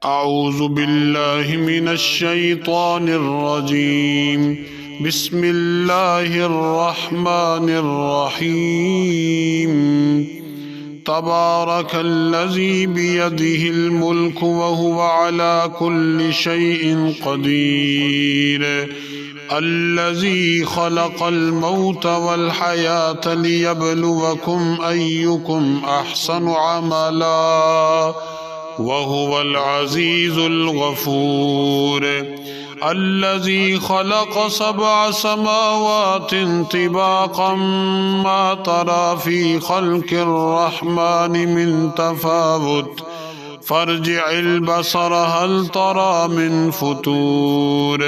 أعوذ बिल्लाहि मिनश्शैतानिर्रजीम बिस्मिल्लाहिर्रहमानिर्रहीम तबारकल्लज़ी बियदिहिल मुल्क वहुवा अला कुल्लि शैइन क़दीर अल्लज़ी ख़लक़ल मौत वल हयात लियब्लुवकुम अय्युकुम अहसनु अमला वहुवल अज़ीज़ुल गफ़ूर अल्लज़ी ख़लक़ सबअ समावातिन तिबाक़म मा तरा फ़ी ख़ल्क़िर रहमानि मिन तफ़ावुत फ़र्जिइल बसर हल तरा मिन फ़ुतूर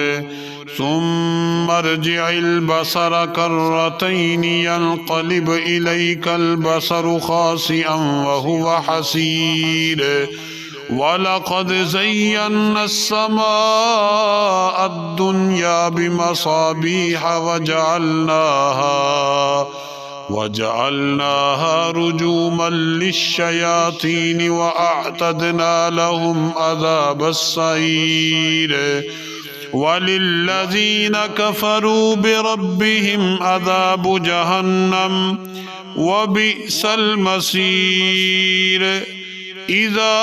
सुम्मा अर्जिइल बसर कर्रतैनि यन्क़लिब इलैकल बसरु ख़ासिअन वहुवा हसीर वलक़द ज़य्यन्ना अस्समाअ अद्दुन्या बिमसाबीह वजअलनाहा रुजूमन लिश्शयातीन वअअतदना लहुम अज़ाबस्सईर वलिल्लज़ीन कफ़रू बिरब्बिहिम अज़ाबु जहन्नम वबिअसल मसीर इज़ा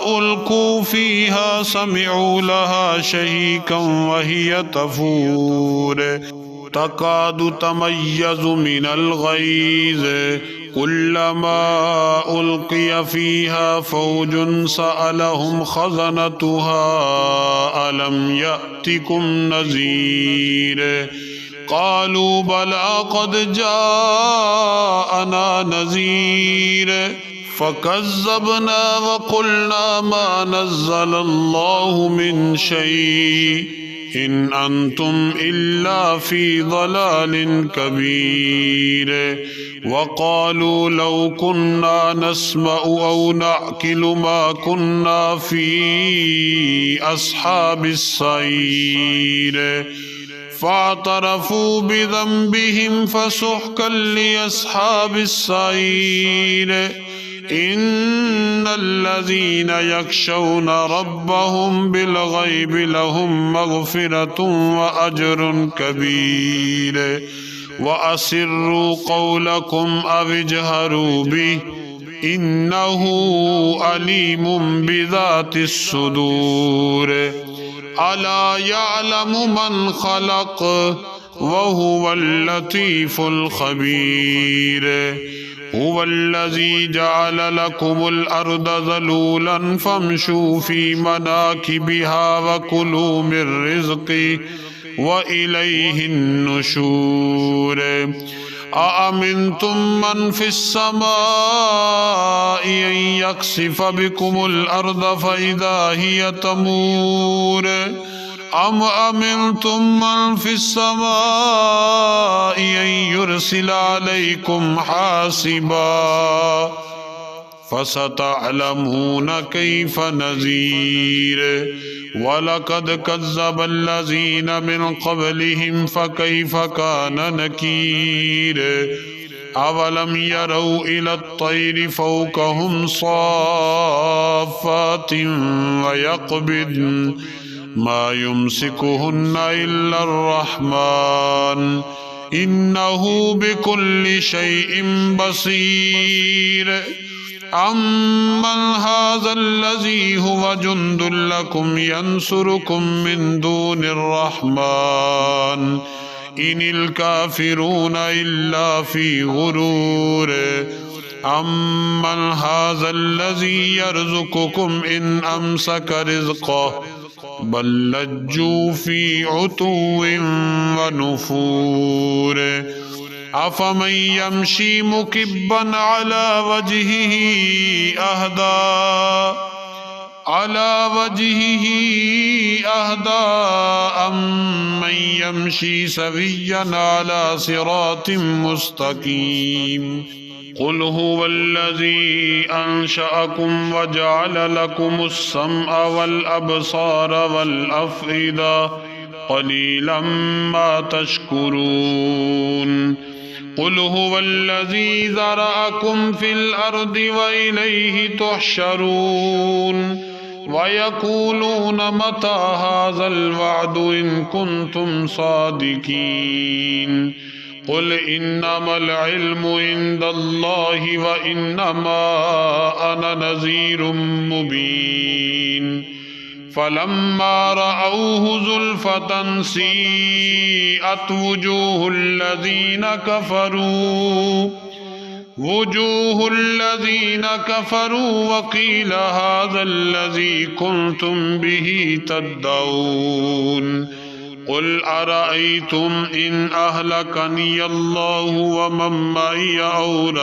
उल्क़ू फ़ीहा समिअू लहा शहीक़न वहिय तफ़ूर तकादु तमय्यज़ु मिनल ग़ैज़ कुल्लमा उल्क़िय फ़ीहा फ़ौजुन सअलहुम ख़ज़नतुहा अलम यअतिकुम नज़ीर क़ालू बला क़द जाअना नज़ीर फ़कज़्ज़बना वक़ुल्ना मा नज़्ज़लल्लाहु मिन शै इन अंतुम इल्ला फ़ी ज़लालिन कबीर वक़ालू लौ कुन्ना नस्मअु औ नअक़िलु मा कुन्ना फ़ी अस्हाबिस सईर फ़अतरफ़ू बिज़ंबिहिम फ़सुहक़न लिअस्हाबिस सईर इन्नल्लज़ीन यख़शौन रब्बहुम बिलग़ैबि लहुम मग़फ़िरतुन व अज्रुन कबीर व असिर्रू क़ौलकुम अव इजहरू बिही इन्नहु अलीमुम बिज़ातिस सुदूर अला यअलमु मन ख़लक़ व हुवल लतीफ़ुल ख़बीर हुवल्लज़ी जअल लकुमुल अर्द ज़लूलन फ़म्शू फ़ी मनाकिबिहा व कुलू मिर रिज़्क़िही व इलैहिन नुशूर अअमिनतुम मन फ़िस समाइ अन यख़सिफ़ बिकुमुल अर्द फ़इज़ा हिय तमूर अम अमिनतुम मन फ़िस समाइ अन युरसिल अलैकुम हासिबा फ़सतअलमून कैफ़ नज़ीर वलक़द कज़्ज़बल्लज़ीन मिन क़ब्लिहिम फ़कैफ़ कान नकीर अवलम यरौ इलत तैरि फ़ौक़हुम साफ़्फ़ातिन व यक़बिद्न मा युमसिकुहुन्ना इल्लर रहमान इन्नहु बिकुल्लि शैइन बसीर अम्मन हाज़ल्लज़ी हुव जुन्दुल लकुम यंसुरुकुम मिन दूनिर रहमान इनिल काफ़िरून इल्ला फ़ी गुरूर अम्मन हाज़ल्लज़ी यर्ज़ुकुकुम इन अमसक रिज़्क़हु बल लज्जू फ़ी उतुव्विन व नुफ़ूर अफ़मन यमशी मुकिब्बन अला वजहिही अहदा अम्मन यमशी सविय्यन अला सिरातिन मुस्तक़ीम क़ुल हुवल्लज़ी अंशअकुम वजअल लकुमुस समअ वल अबसार वल अफ़इदा क़लीलन मा तशकुरून क़ुल हुवल्लज़ी ज़रअकुम फ़िल अर्दि व इलैहि तुहशरून वयकूलून मता हाज़ल वअदु इन कुन्तुम सादिकीन कुल इन्नमल इल्मु इंदल्लाहि व इन्नमा अना नज़ीरुम मुबीन फलम्मा रअऊहु ज़ुल्फ़तन सीअत वुजूहुल्लज़ीन कफ़रू वक़ील हाज़ल्लज़ी कुन्तुम बिही तद्दऊन क़ुल अरअय्तुम इन अहलकनियल्लाहु वमन मइय औ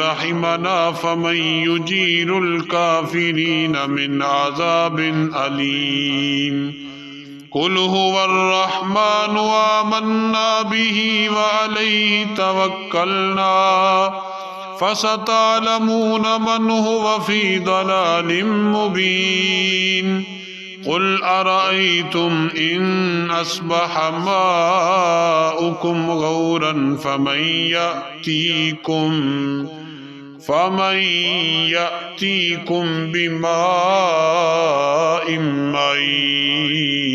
रहिमना फमन युजीरुल काफ़िरीन मिन अज़ाबिन अलीम कुल हुवर्रहमानु आमन्ना बिही व अलैहि तवक्कलना फसतअलमून मन हुव फी दलालिम मुबीन कुल अरअय्तुम इन अस्बह माउकुम गौरन फमन यअतीकुम बिमाइन मईन